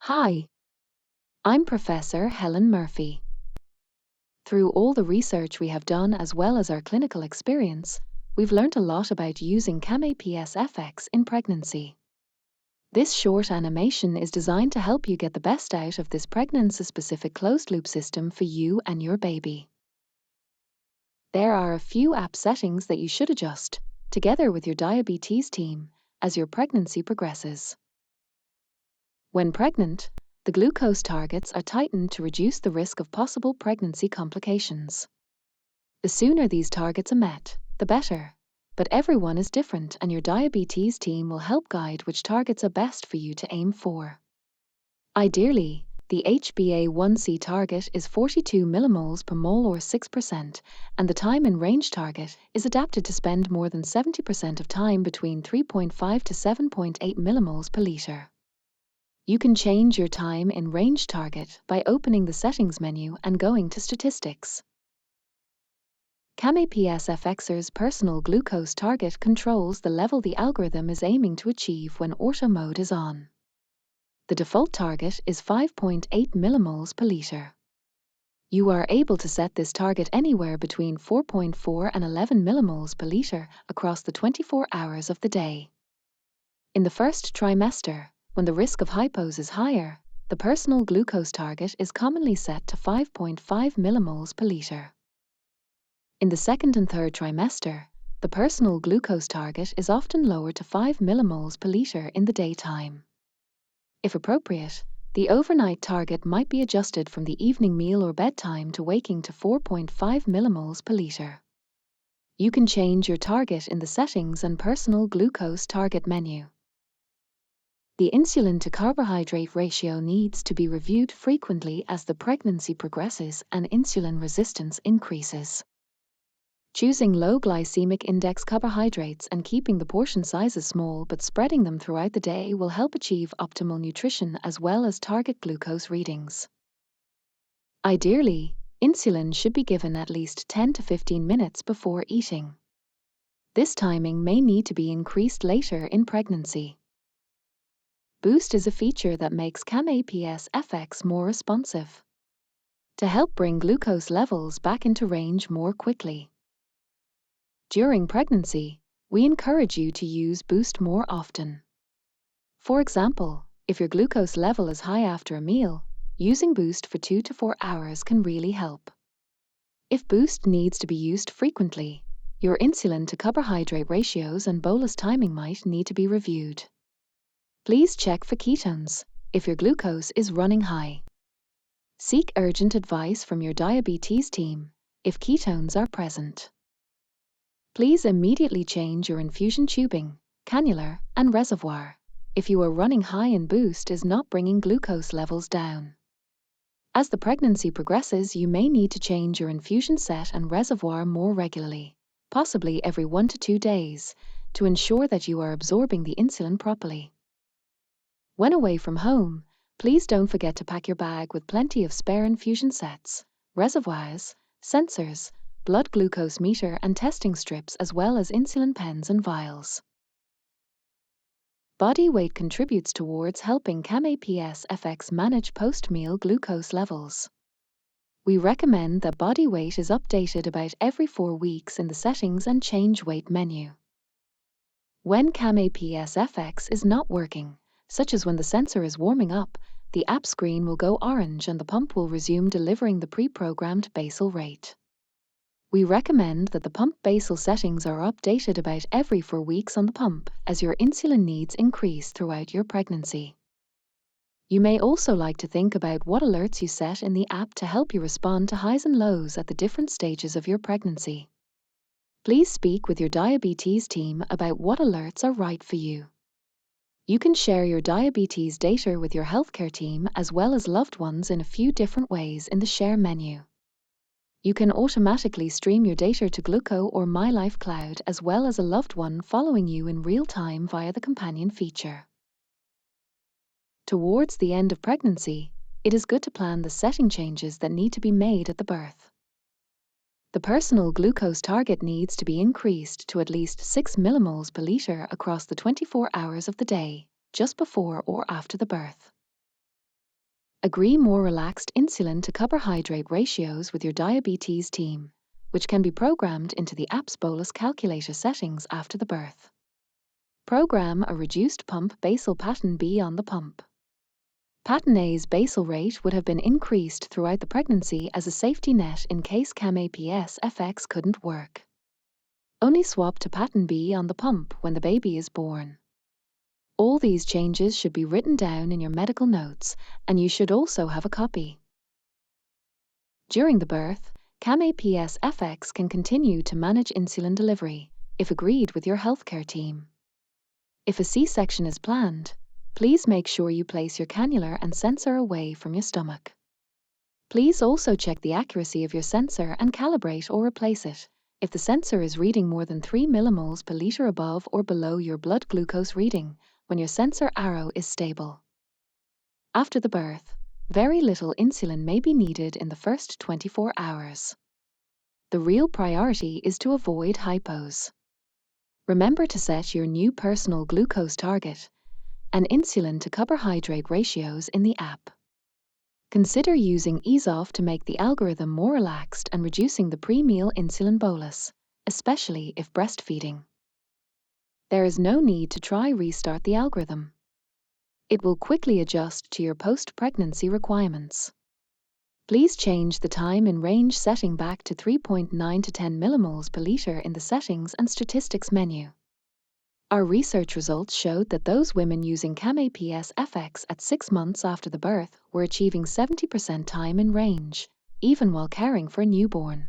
Hi, I'm Professor Helen Murphy. Through all the research we have done as well as our clinical experience, we've learned a lot about using CamAPS FX in pregnancy. This short animation is designed to help you get the best out of this pregnancy-specific closed-loop system for you and your baby. There are a few app settings that you should adjust, together with your diabetes team, as your pregnancy progresses. When pregnant, the glucose targets are tightened to reduce the risk of possible pregnancy complications. The sooner these targets are met, the better, but everyone is different and your diabetes team will help guide which targets are best for you to aim for. Ideally, the HbA1c target is 42 millimoles per mole or 6%, and the time in range target is adapted to spend more than 70% of time between 3.5 to 7.8 millimoles per liter. You can change your time in range target by opening the settings menu and going to statistics. CamAPS FX's personal glucose target controls the level the algorithm is aiming to achieve when auto mode is on. The default target is 5.8 millimoles per liter. You are able to set this target anywhere between 4.4 and 11 millimoles per liter across the 24 hours of the day. In the first trimester, when the risk of hypos is higher, the personal glucose target is commonly set to 5.5 millimoles per liter. In the second and third trimester, the personal glucose target is often lowered to 5 millimoles per liter in the daytime. If appropriate, the overnight target might be adjusted from the evening meal or bedtime to waking to 4.5 millimoles per liter. You can change your target in the Settings and Personal Glucose Target menu. The insulin to carbohydrate ratio needs to be reviewed frequently as the pregnancy progresses and insulin resistance increases. Choosing low glycemic index carbohydrates and keeping the portion sizes small but spreading them throughout the day will help achieve optimal nutrition as well as target glucose readings. Ideally, insulin should be given at least 10 to 15 minutes before eating. This timing may need to be increased later in pregnancy. Boost is a feature that makes CamAPS FX more responsive to help bring glucose levels back into range more quickly. During pregnancy, we encourage you to use Boost more often. For example, if your glucose level is high after a meal, using Boost for 2 to 4 hours can really help. If Boost needs to be used frequently, your insulin to carbohydrate ratios and bolus timing might need to be reviewed. Please check for ketones if your glucose is running high. Seek urgent advice from your diabetes team if ketones are present. Please immediately change your infusion tubing, cannula, and reservoir if you are running high and Boost is not bringing glucose levels down. As the pregnancy progresses, you may need to change your infusion set and reservoir more regularly, possibly every 1 to 2 days, to ensure that you are absorbing the insulin properly. When away from home, please don't forget to pack your bag with plenty of spare infusion sets, reservoirs, sensors, blood glucose meter and testing strips as well as insulin pens and vials. Body weight contributes towards helping CamAPS FX manage post-meal glucose levels. We recommend that body weight is updated about every 4 weeks in the Settings and Change Weight menu. When CamAPS FX is not working, such as when the sensor is warming up, the app screen will go orange and the pump will resume delivering the pre-programmed basal rate. We recommend that the pump basal settings are updated about every 4 weeks on the pump as your insulin needs increase throughout your pregnancy. You may also like to think about what alerts you set in the app to help you respond to highs and lows at the different stages of your pregnancy. Please speak with your diabetes team about what alerts are right for you. You can share your diabetes data with your healthcare team as well as loved ones in a few different ways in the Share menu. You can automatically stream your data to Gluco or MyLife Cloud as well as a loved one following you in real time via the companion feature. Towards the end of pregnancy, it is good to plan the setting changes that need to be made at the birth. The personal glucose target needs to be increased to at least 6 millimoles per liter across the 24 hours of the day, just before or after the birth. Agree more relaxed insulin to carbohydrate ratios with your diabetes team, which can be programmed into the app's bolus calculator settings after the birth. Program a reduced pump basal pattern B on the pump. Pattern A's basal rate would have been increased throughout the pregnancy as a safety net in case CamAPS FX couldn't work. Only swap to pattern B on the pump when the baby is born. All these changes should be written down in your medical notes, and you should also have a copy. During the birth, CamAPS FX can continue to manage insulin delivery, if agreed with your healthcare team. If a C-section is planned, please make sure you place your cannula and sensor away from your stomach. Please also check the accuracy of your sensor and calibrate or replace it if the sensor is reading more than 3 millimoles per liter above or below your blood glucose reading when your sensor arrow is stable. After the birth, very little insulin may be needed in the first 24 hours. The real priority is to avoid hypos. Remember to set your new personal glucose target and insulin to carbohydrate ratios in the app. Consider using EaseOff to make the algorithm more relaxed and reducing the pre-meal insulin bolus, especially if breastfeeding. There is no need to try restart the algorithm. It will quickly adjust to your post-pregnancy requirements. Please change the time in range setting back to 3.9 to 10 millimoles per liter in the Settings and Statistics menu. Our research results showed that those women using CamAPS FX at 6 months after the birth were achieving 70% time in range, even while caring for a newborn.